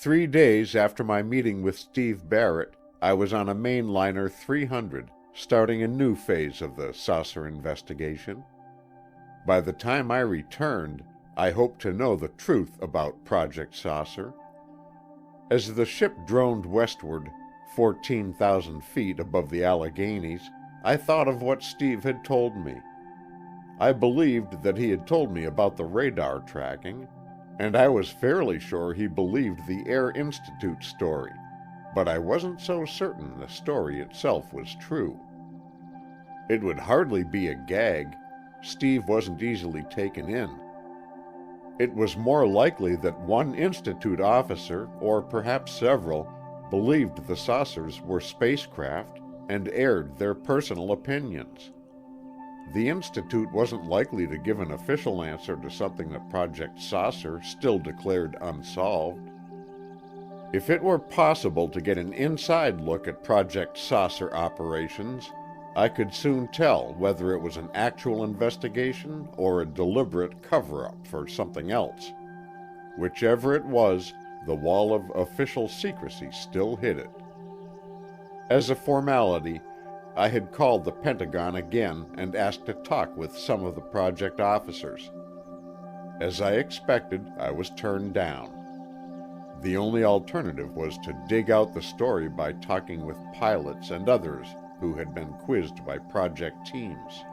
3 days after my meeting with Steve Barrett, I was on a mainliner 300, starting a new phase of the saucer investigation. By the time I returned, I hoped to know the truth about Project Saucer. As the ship droned westward, 14,000 feet above the Alleghenies, I thought of what Steve had told me. I believed that he had told me about the radar tracking, and I was fairly sure he believed the Air Institute story, but I wasn't so certain the story itself was true. It would hardly be a gag. Steve wasn't easily taken in. It was more likely that one Institute officer, or perhaps several, believed the saucers were spacecraft and aired their personal opinions. The Institute wasn't likely to give an official answer to something that Project Saucer still declared unsolved. If it were possible to get an inside look at Project Saucer operations, I could soon tell whether it was an actual investigation or a deliberate cover-up for something else. Whichever it was, the wall of official secrecy still hid it. As a formality, I had called the Pentagon again and asked to talk with some of the project officers. As I expected, I was turned down. The only alternative was to dig out the story by talking with pilots and others who had been quizzed by project teams.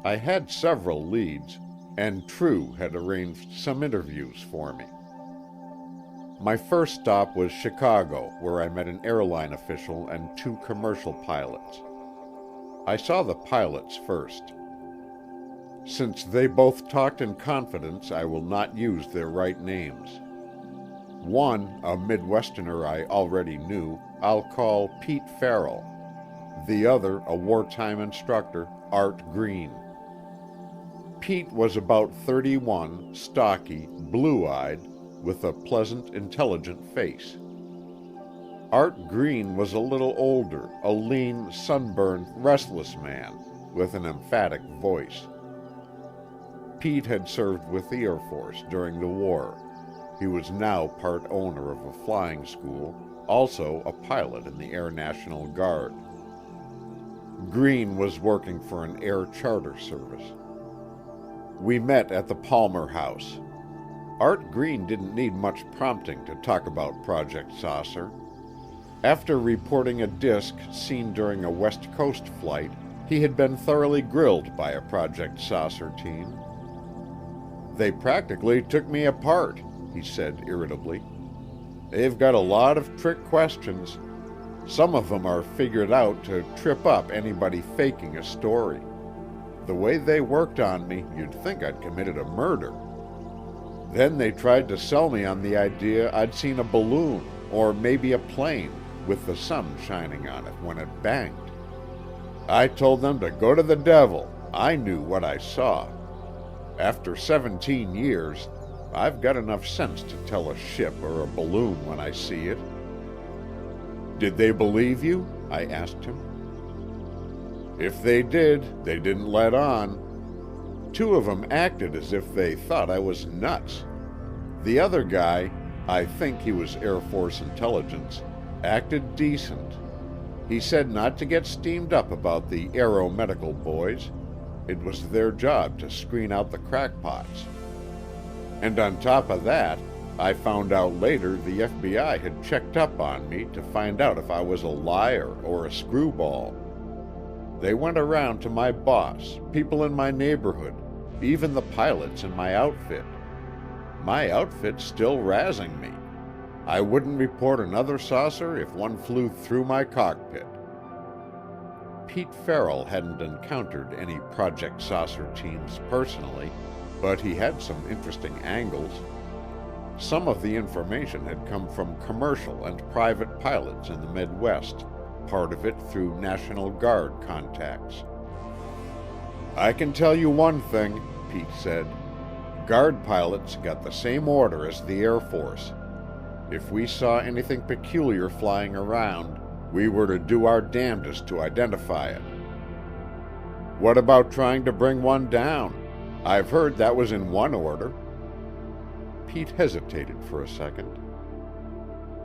I had several leads, and True had arranged some interviews for me. My first stop was Chicago, where I met an airline official and 2 commercial pilots. I saw the pilots first. Since they both talked in confidence, I will not use their right names. One, a Midwesterner I already knew, I'll call Pete Farrell. The other, a wartime instructor, Art Green. Pete was about 31, stocky, blue-eyed, with a pleasant, intelligent face. Art Green was a little older, a lean, sunburned, restless man, with an emphatic voice. Pete had served with the Air Force during the war. He was now part owner of a flying school, also a pilot in the Air National Guard. Green was working for an air charter service. We met at the Palmer House. Art Green didn't need much prompting to talk about Project Saucer. After reporting a disk seen during a West Coast flight, he had been thoroughly grilled by a Project Saucer team. "They practically took me apart," he said irritably. "They've got a lot of trick questions. Some of them are figured out to trip up anybody faking a story. The way they worked on me, you'd think I'd committed a murder. Then they tried to sell me on the idea I'd seen a balloon, or maybe a plane, with the sun shining on it when it banged. I told them to go to the devil. I knew what I saw. After 17 years, I've got enough sense to tell a ship or a balloon when I see it." "Did they believe you?" I asked him. "If they did, they didn't let on. 2 of them acted as if they thought I was nuts. The other guy, I think he was Air Force intelligence, acted decent. He said not to get steamed up about the aeromedical boys. It was their job to screen out the crackpots. And on top of that, I found out later the FBI had checked up on me to find out if I was a liar or a screwball. They went around to my boss, people in my neighborhood, even the pilots in my outfit. My outfit's still razzing me. I wouldn't report another saucer if one flew through my cockpit." Pete Farrell hadn't encountered any Project Saucer teams personally, but he had some interesting angles. Some of the information had come from commercial and private pilots in the Midwest, part of it through National Guard contacts. "I can tell you one thing," Pete said. "Guard pilots got the same order as the Air Force. If we saw anything peculiar flying around, we were to do our damnedest to identify it." "What about trying to bring one down? I've heard that was in one order." Pete hesitated for a second.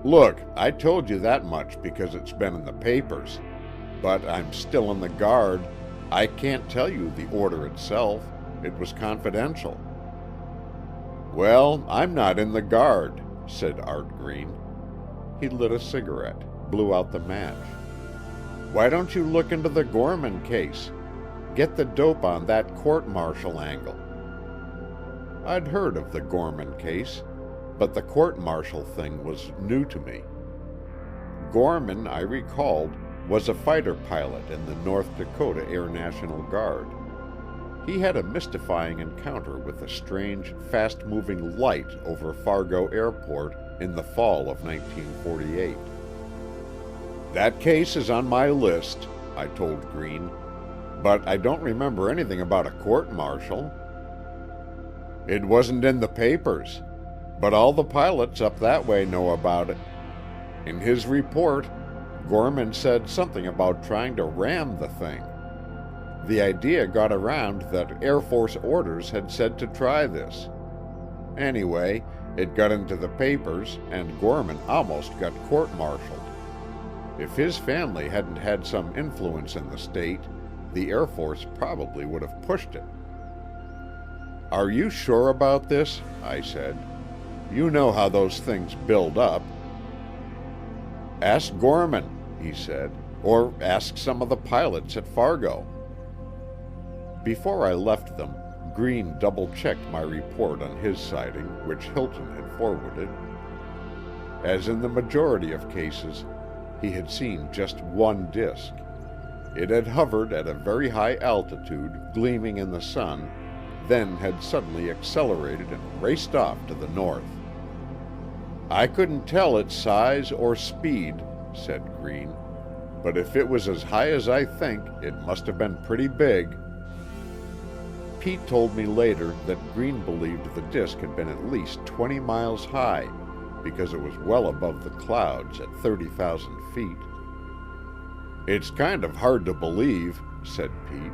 Look, I told you that much because it's been in the papers. But I'm still in the Guard. I can't tell you the order itself. It was confidential." "Well, I'm not in the Guard," said Art Green. He lit a cigarette, blew out the match. "Why don't you look into the Gorman case? Get the dope on that court-martial angle." I'd heard of the Gorman case, but the court-martial thing was new to me. Gorman, I recalled, was a fighter pilot in the North Dakota Air National Guard. He had a mystifying encounter with a strange, fast-moving light over Fargo Airport in the fall of 1948. "That case is on my list," I told Green, "but I don't remember anything about a court-martial." "It wasn't in the papers, but all the pilots up that way know about it. In his report, Gorman said something about trying to ram the thing. The idea got around that Air Force orders had said to try this. Anyway, it got into the papers, and Gorman almost got court-martialed. If his family hadn't had some influence in the state, the Air Force probably would have pushed it." "Are you sure about this?" I said. "You know how those things build up." "Ask Gorman," he said, "or ask some of the pilots at Fargo." Before I left them, Green double-checked my report on his sighting, which Hilton had forwarded. As in the majority of cases, he had seen just one disk. It had hovered at a very high altitude, gleaming in the sun, then had suddenly accelerated and raced off to the north. "I couldn't tell its size or speed," said Green, "but if it was as high as I think, it must have been pretty big." Pete told me later that Green believed the disk had been at least 20 miles high, because it was well above the clouds at 30,000 feet. "It's kind of hard to believe," said Pete.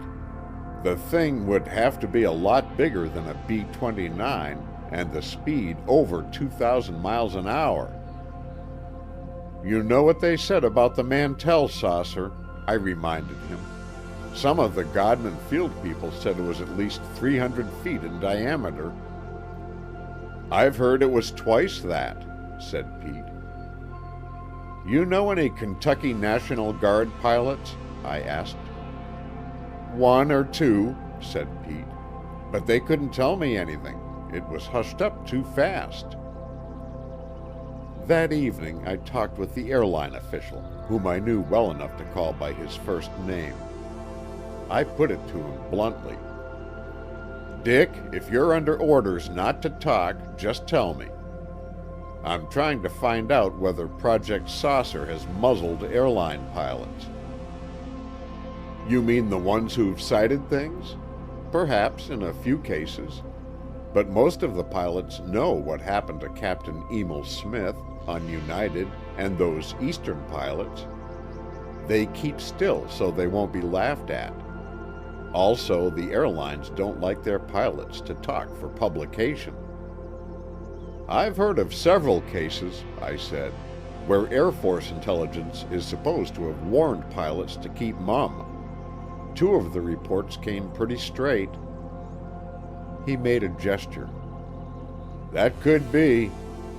"The thing would have to be a lot bigger than a B-29, and the speed over 2,000 miles an hour." "You know what they said about the Mantell saucer," I reminded him. "Some of the Godman Field people said it was at least 300 feet in diameter." "I've heard it was twice that," said Pete. "You know any Kentucky National Guard pilots?" I asked. "One or two," said Pete, "but they couldn't tell me anything. It was hushed up too fast." That evening I talked with the airline official, whom I knew well enough to call by his first name. I put it to him bluntly. "Dick, if you're under orders not to talk, just tell me. I'm trying to find out whether Project Saucer has muzzled airline pilots." "You mean the ones who've sighted things? Perhaps in a few cases. But most of the pilots know what happened to Captain Emil Smith on United and those Eastern pilots. They keep still so they won't be laughed at. Also, the airlines don't like their pilots to talk for publication." "I've heard of several cases," I said, "where Air Force intelligence is supposed to have warned pilots to keep mum. 2 of the reports came pretty straight." He made a gesture. "That could be.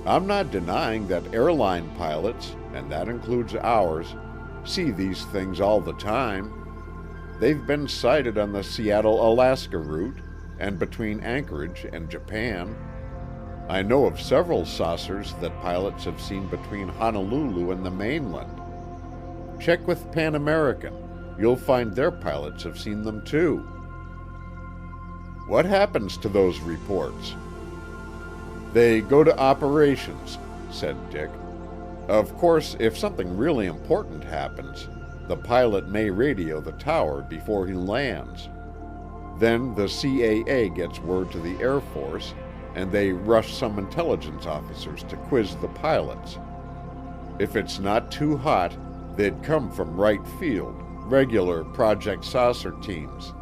I'm not denying that airline pilots, and that includes ours, see these things all the time. They've been sighted on the Seattle-Alaska route and between Anchorage and Japan. I know of several saucers that pilots have seen between Honolulu and the mainland. Check with Pan American. You'll find their pilots have seen them too." "What happens to those reports?" "They go to operations," said Dick. "Of course, if something really important happens, the pilot may radio the tower before he lands. Then the CAA gets word to the Air Force, and they rush some intelligence officers to quiz the pilots. If it's not too hot, they'd come from right field, regular Project Saucer teams.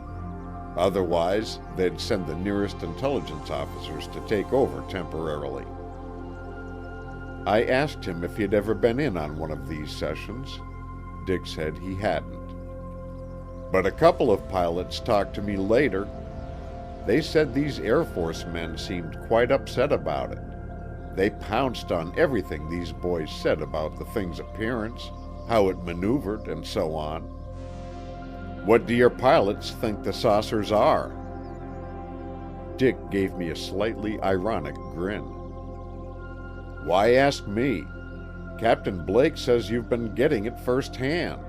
Otherwise, they'd send the nearest intelligence officers to take over temporarily." I asked him if he'd ever been in on one of these sessions. Dick said he hadn't. But a couple of pilots talked to me later. They said these Air Force men seemed quite upset about it. They pounced on everything these boys said about the thing's appearance, how it maneuvered, and so on. What do your pilots think the saucers are? Dick gave me a slightly ironic grin. Why ask me? Captain Blake says you've been getting it firsthand.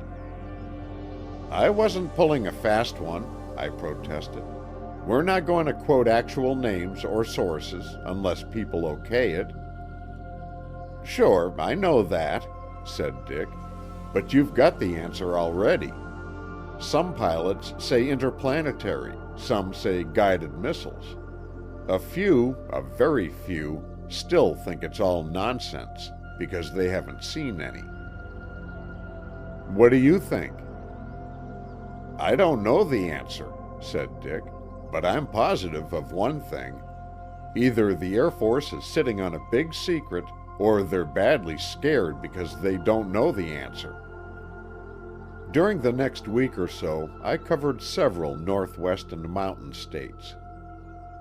I wasn't pulling a fast one, I protested. We're not going to quote actual names or sources unless people okay it. Sure, I know that, said Dick, but you've got the answer already. Some pilots say interplanetary, some say guided missiles. A very few, still think it's all nonsense because they haven't seen any. What do you think? I don't know the answer, said Dick, but I'm positive of one thing. Either the Air Force is sitting on a big secret, or they're badly scared because they don't know the answer. During the next week or so, I covered several Northwest and Mountain states.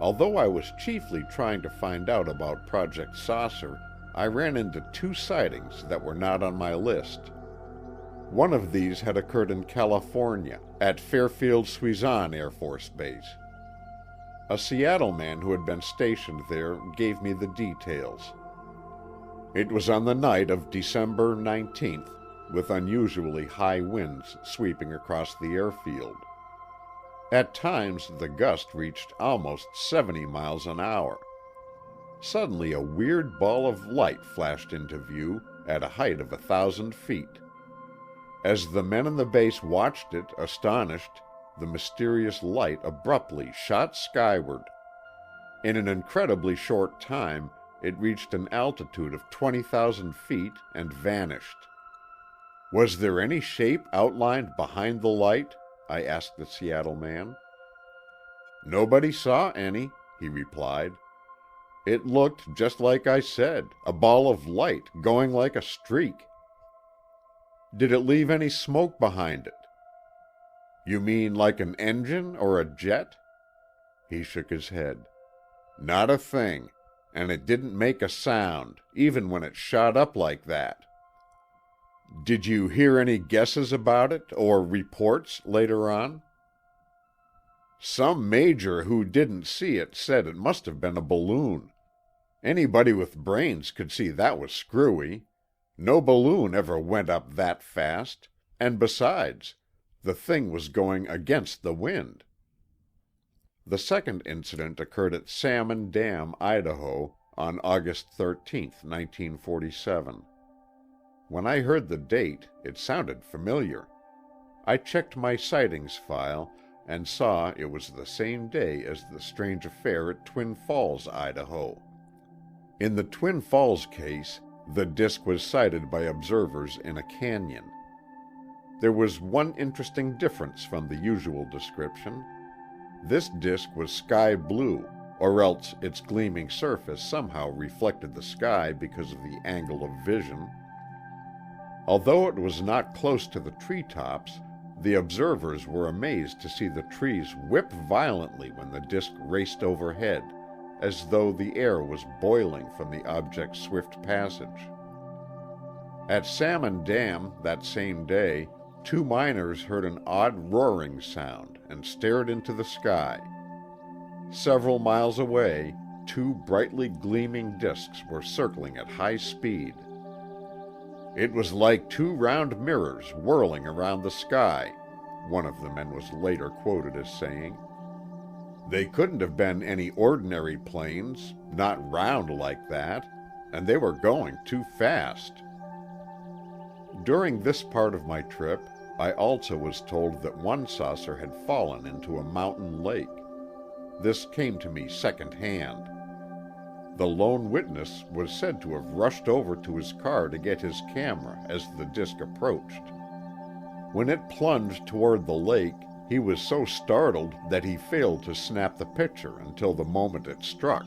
Although I was chiefly trying to find out about Project Saucer, I ran into 2 sightings that were not on my list. One of these had occurred in California, at Fairfield-Suisan Air Force Base. A Seattle man who had been stationed there gave me the details. It was on the night of December 19th, with unusually high winds sweeping across the airfield. At times, the gust reached almost 70 miles an hour. Suddenly, a weird ball of light flashed into view at a height of 1,000 feet. As the men in the base watched it, astonished, the mysterious light abruptly shot skyward. In an incredibly short time, it reached an altitude of 20,000 feet and vanished. Was there any shape outlined behind the light? I asked the Seattle man. Nobody saw any, he replied. It looked just like I said, a ball of light going like a streak. Did it leave any smoke behind it? You mean like an engine or a jet? He shook his head. Not a thing, and it didn't make a sound, even when it shot up like that. Did you hear any guesses about it, or reports later on? Some major who didn't see it said it must have been a balloon. Anybody with brains could see that was screwy. No balloon ever went up that fast, and besides, the thing was going against the wind. The second incident occurred at Salmon Dam, Idaho, on August 13, 1947. When I heard the date, it sounded familiar. I checked my sightings file and saw it was the same day as the strange affair at Twin Falls, Idaho. In the Twin Falls case, the disk was sighted by observers in a canyon. There was one interesting difference from the usual description. This disk was sky blue, or else its gleaming surface somehow reflected the sky because of the angle of vision. Although it was not close to the treetops, the observers were amazed to see the trees whip violently when the disk raced overhead, as though the air was boiling from the object's swift passage. At Salmon Dam that same day, 2 miners heard an odd roaring sound and stared into the sky. Several miles away, 2 brightly gleaming disks were circling at high speed. It was like 2 round mirrors whirling around the sky, one of the men was later quoted as saying. They couldn't have been any ordinary planes, not round like that, and they were going too fast. During this part of my trip, I also was told that one saucer had fallen into a mountain lake. This came to me secondhand. The lone witness was said to have rushed over to his car to get his camera as the disk approached. When it plunged toward the lake, he was so startled that he failed to snap the picture until the moment it struck.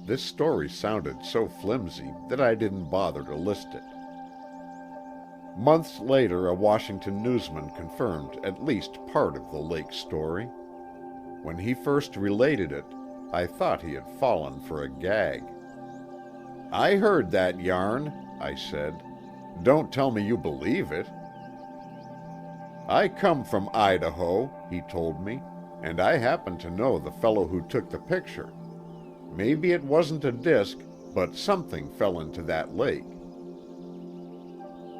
this story sounded so flimsy that I didn't bother to list it. Months later, a Washington newsman confirmed at least part of the lake story. When he first related it, I thought he had fallen for a gag. "I heard that yarn," I said. "Don't tell me you believe it." "I come from Idaho," he told me, "and I happen to know the fellow who took the picture. Maybe it wasn't a disc, but something fell into that lake."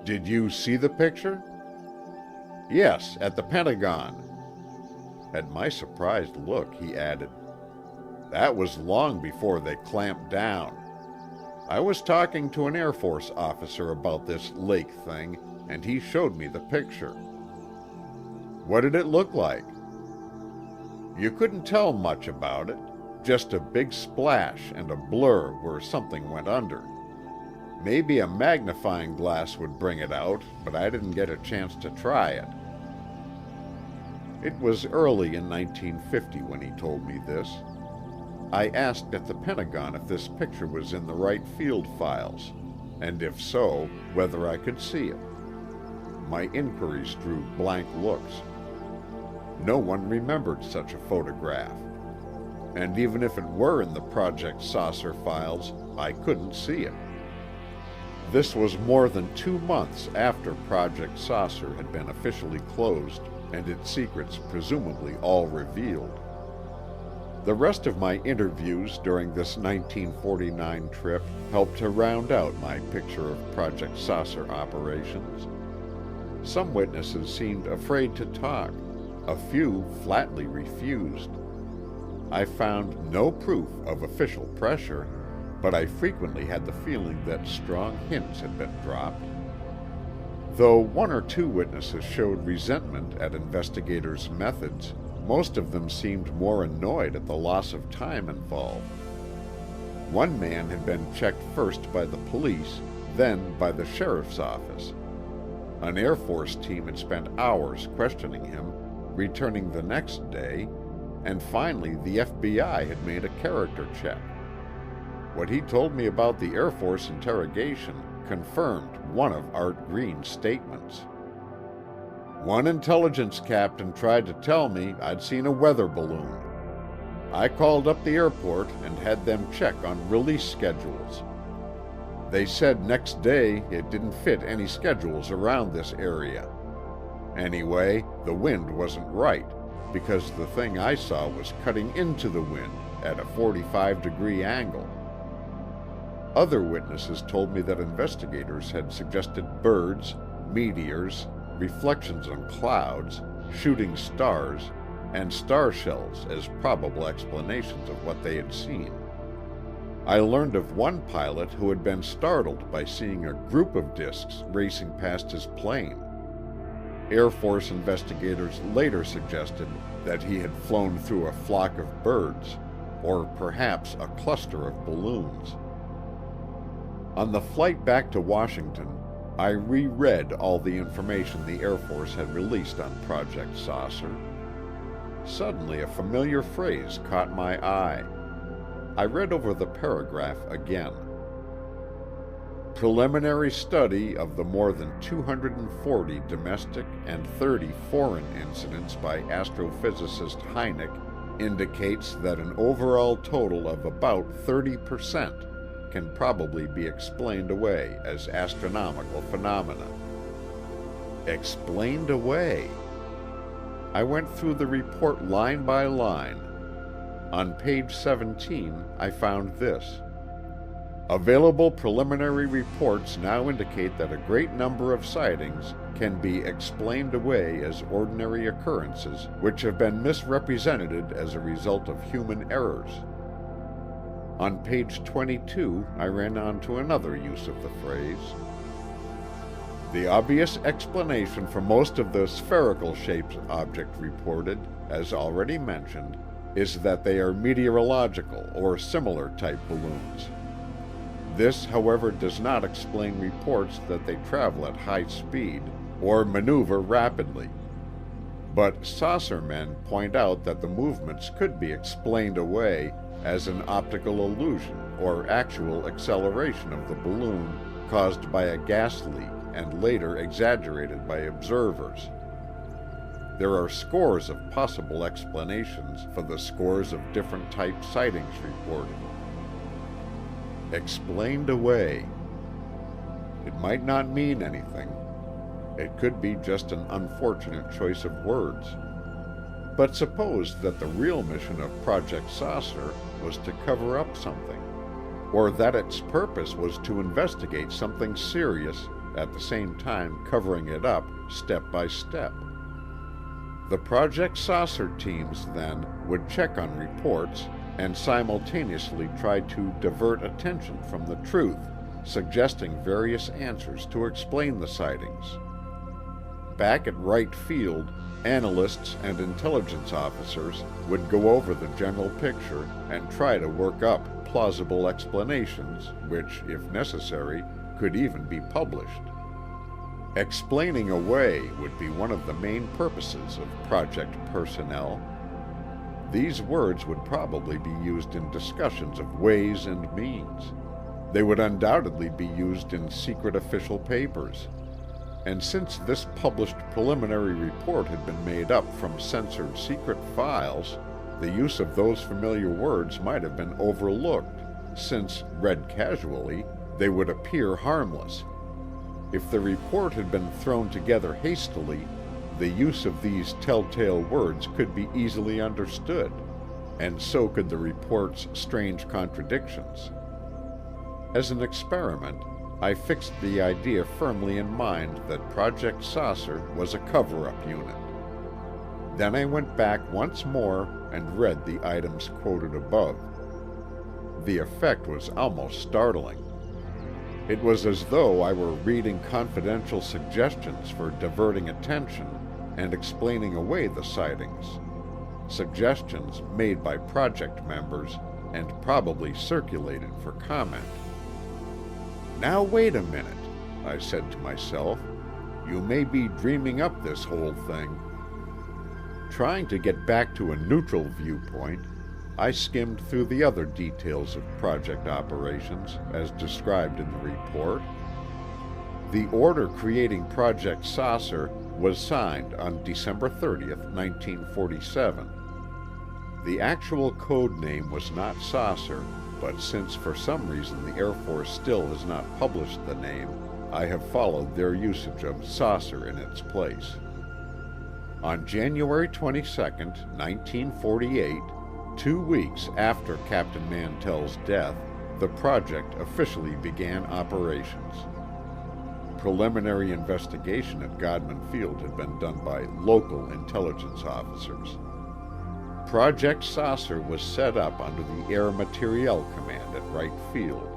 "Did you see the picture?" "Yes, at the Pentagon." At my surprised look, he added, "That was long before they clamped down. I was talking to an Air Force officer about this lake thing, and he showed me the picture." "What did it look like?" "You couldn't tell much about it. Just a big splash and a blur where something went under. Maybe a magnifying glass would bring it out, but I didn't get a chance to try it." It was early in 1950 when he told me this. I asked at the Pentagon if this picture was in the right field files, and if so, whether I could see it. My inquiries drew blank looks. No one remembered such a photograph. And even if it were in the Project Saucer files, I couldn't see it. This was more than 2 months after Project Saucer had been officially closed and its secrets presumably all revealed. The rest of my interviews during this 1949 trip helped to round out my picture of Project Saucer operations. Some witnesses seemed afraid to talk. A few flatly refused. I found no proof of official pressure, but I frequently had the feeling that strong hints had been dropped. Though 1 or 2 witnesses showed resentment at investigators' methods, most of them seemed more annoyed at the loss of time involved. One man had been checked first by the police, then by the sheriff's office. An Air Force team had spent hours questioning him, returning the next day, and finally the FBI had made a character check. What he told me about the Air Force interrogation confirmed one of Art Green's statements. "One intelligence captain tried to tell me I'd seen a weather balloon. I called up the airport and had them check on release schedules. They said next day it didn't fit any schedules around this area. Anyway, the wind wasn't right, because the thing I saw was cutting into the wind at a 45-degree angle." Other witnesses told me that investigators had suggested birds, meteors, reflections on clouds, shooting stars, and star shells as probable explanations of what they had seen. I learned of one pilot who had been startled by seeing a group of disks racing past his plane. Air Force investigators later suggested that he had flown through a flock of birds, or perhaps a cluster of balloons. On the flight back to Washington, I reread all the information the Air Force had released on Project Saucer. Suddenly, a familiar phrase caught my eye. I read over the paragraph again. "Preliminary study of the more than 240 domestic and 30 foreign incidents by astrophysicist Hynek indicates that an overall total of about 30% can probably be explained away as astronomical phenomena." Explained away. I went through the report line by line. On page 17, I found this. "Available preliminary reports now indicate that a great number of sightings can be explained away as ordinary occurrences which have been misrepresented as a result of human errors." On page 22, I ran on to another use of the phrase. "The obvious explanation for most of the spherical-shaped objects reported, as already mentioned, is that they are meteorological or similar type balloons. This, however, does not explain reports that they travel at high speed or maneuver rapidly. But saucer men point out that the movements could be explained away as an optical illusion or actual acceleration of the balloon caused by a gas leak and later exaggerated by observers. There are scores of possible explanations for the scores of different type sightings reported. Explained away. It might not mean anything. It could be just an unfortunate choice of words. But suppose that the real mission of Project Saucer was to cover up something, or that its purpose was to investigate something serious, at the same time covering it up step by step. The Project Saucer teams, then, would check on reports and simultaneously try to divert attention from the truth, suggesting various answers to explain the sightings. Back at Wright Field, analysts and intelligence officers would go over the general picture and try to work up plausible explanations, which, if necessary, could even be published. Explaining away would be one of the main purposes of project personnel. These words would probably be used in discussions of ways and means. They would undoubtedly be used in secret official papers. And since this published preliminary report had been made up from censored secret files, the use of those familiar words might have been overlooked, since, read casually, they would appear harmless. If the report had been thrown together hastily, the use of these telltale words could be easily understood, and so could the report's strange contradictions. As an experiment, I fixed the idea firmly in mind that Project Saucer was a cover-up unit. Then I went back once more and read the items quoted above. The effect was almost startling. It was as though I were reading confidential suggestions for diverting attention and explaining away the sightings. Suggestions made by project members and probably circulated for comment. "Now wait a minute," I said to myself. "You may be dreaming up this whole thing." Trying to get back to a neutral viewpoint, I skimmed through the other details of project operations as described in the report. The order creating Project Saucer was signed on December 30th, 1947. The actual code name was not Saucer, but since for some reason the Air Force still has not published the name, I have followed their usage of Saucer in its place. On January 22, 1948, 2 weeks after Captain Mantell's death, the project officially began operations. Preliminary investigation at Godman Field had been done by local intelligence officers. Project Saucer was set up under the Air Materiel Command at Wright Field.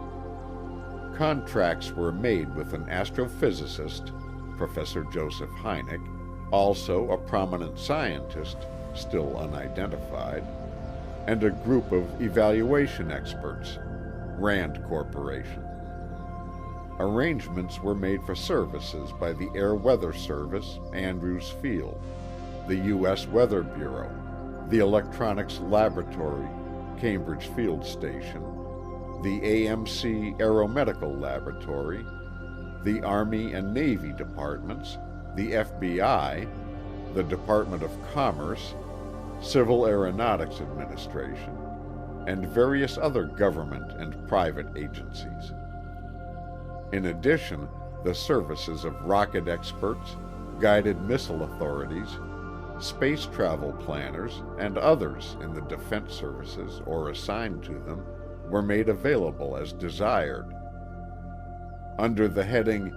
Contracts were made with an astrophysicist, Professor Joseph Hynek, also a prominent scientist, still unidentified, and a group of evaluation experts, Rand Corporation. Arrangements were made for services by the Air Weather Service, Andrews Field, the U.S. Weather Bureau, the Electronics Laboratory, Cambridge Field Station, the AMC Aeromedical Laboratory, the Army and Navy departments, the FBI, the Department of Commerce, Civil Aeronautics Administration, and various other government and private agencies. In addition, the services of rocket experts, guided missile authorities, space travel planners, and others in the defense services or assigned to them were made available as desired. Under the heading,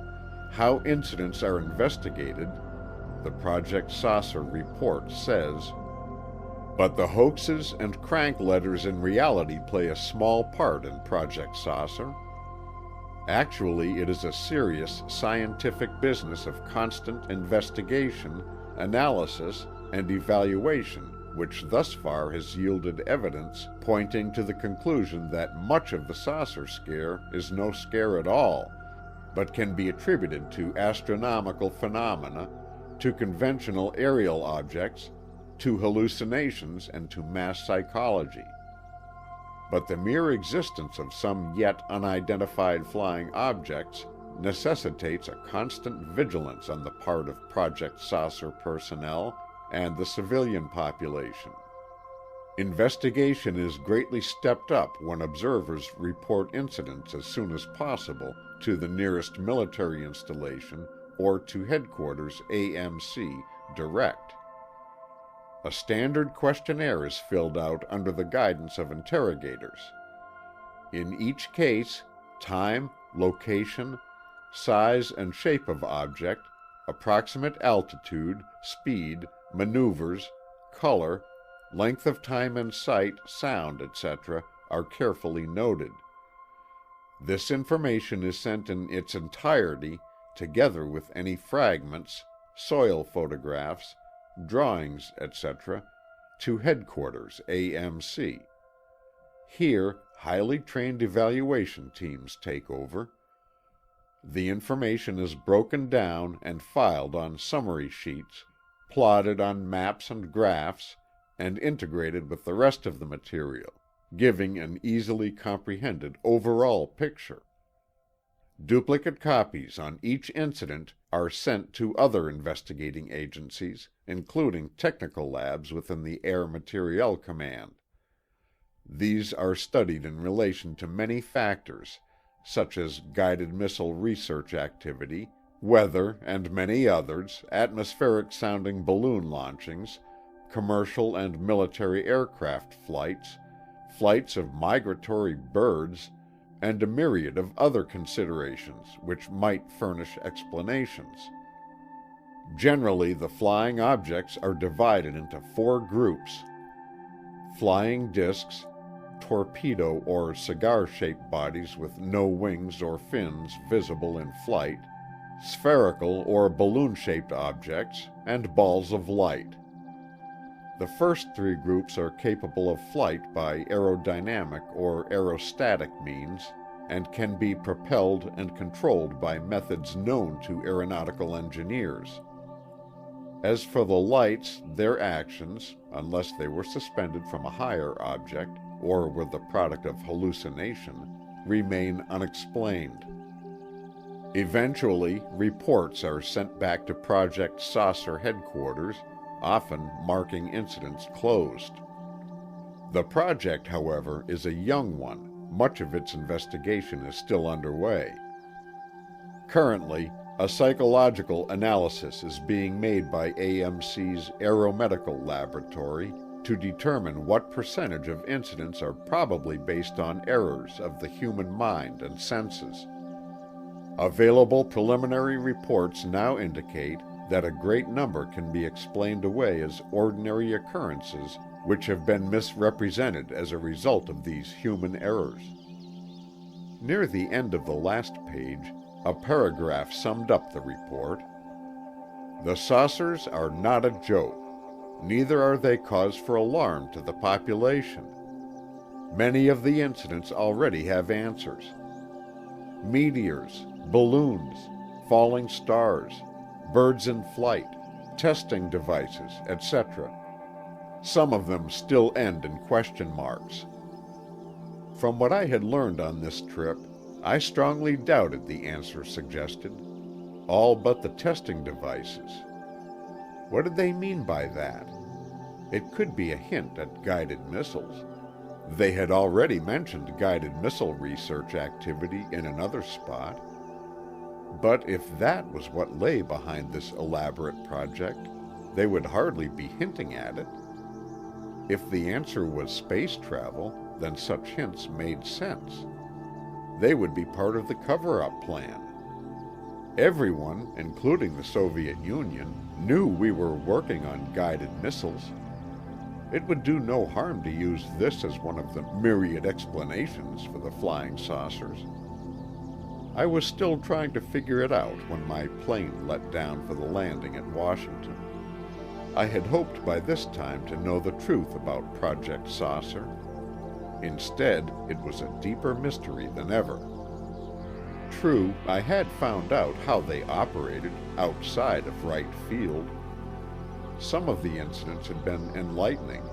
"How Incidents Are Investigated," the Project Saucer report says, "But the hoaxes and crank letters in reality play a small part in Project Saucer. Actually, it is a serious scientific business of constant investigation, analysis, and evaluation which thus far has yielded evidence pointing to the conclusion that much of the saucer scare is no scare at all, but can be attributed to astronomical phenomena, to conventional aerial objects, to hallucinations, and to mass psychology. but the mere existence of some yet unidentified flying objects necessitates a constant vigilance on the part of Project Saucer personnel and the civilian population. Investigation is greatly stepped up when observers report incidents as soon as possible to the nearest military installation or to Headquarters AMC direct. A standard questionnaire is filled out under the guidance of interrogators. In each case, time, location, size and shape of object, approximate altitude, speed, maneuvers, color, length of time in sight, sound, etc. are carefully noted. This information is sent in its entirety, together with any fragments, soil photographs, drawings, etc., to Headquarters AMC. Here, highly trained evaluation teams take over. The information is broken down and filed on summary sheets, plotted on maps and graphs, and integrated with the rest of the material, giving an easily comprehended overall picture. Duplicate copies on each incident are sent to other investigating agencies, including technical labs within the Air Materiel Command. These are studied in relation to many factors, such as guided missile research activity, weather and many others, atmospheric-sounding balloon launchings, commercial and military aircraft flights, flights of migratory birds, and a myriad of other considerations which might furnish explanations. Generally, the flying objects are divided into 4 groups: flying discs, torpedo or cigar-shaped bodies with no wings or fins visible in flight, spherical or balloon-shaped objects, and balls of light. The first 3 groups are capable of flight by aerodynamic or aerostatic means and can be propelled and controlled by methods known to aeronautical engineers. As for the lights, their actions, unless they were suspended from a higher object or were the product of hallucination, remain unexplained. Eventually, reports are sent back to Project Saucer headquarters, often marking incidents closed. The project, however, is a young one. Much of its investigation is still underway. Currently, a psychological analysis is being made by AMC's Aeromedical Laboratory to determine what percentage of incidents are probably based on errors of the human mind and senses. Available preliminary reports now indicate that a great number can be explained away as ordinary occurrences which have been misrepresented as a result of these human errors. Near the end of the last page, a paragraph summed up the report. "The saucers are not a joke. Neither are they cause for alarm to the population. Many of the incidents already have answers. Meteors, balloons, falling stars, birds in flight, testing devices, etc. Some of them still end in question marks. From what I had learned on this trip, I strongly doubted the answer suggested. All but the testing devices. What did they mean by that? It could be a hint at guided missiles. They had already mentioned guided missile research activity in another spot. But if that was what lay behind this elaborate project, they would hardly be hinting at it. If the answer was space travel, then such hints made sense. They would be part of the cover-up plan. Everyone, including the Soviet Union, knew we were working on guided missiles. It would do no harm to use this as one of the myriad explanations for the flying saucers. I was still trying to figure it out when my plane let down for the landing at Washington. I had hoped by this time to know the truth about Project Saucer. Instead, it was a deeper mystery than ever. True, I had found out how they operated outside of Wright Field. Some of the incidents had been enlightening.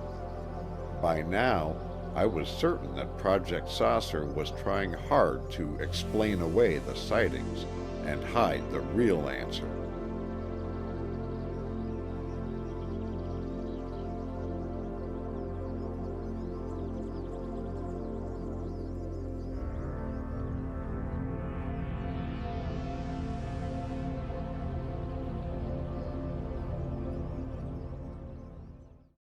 By now, I was certain that Project Saucer was trying hard to explain away the sightings and hide the real answer.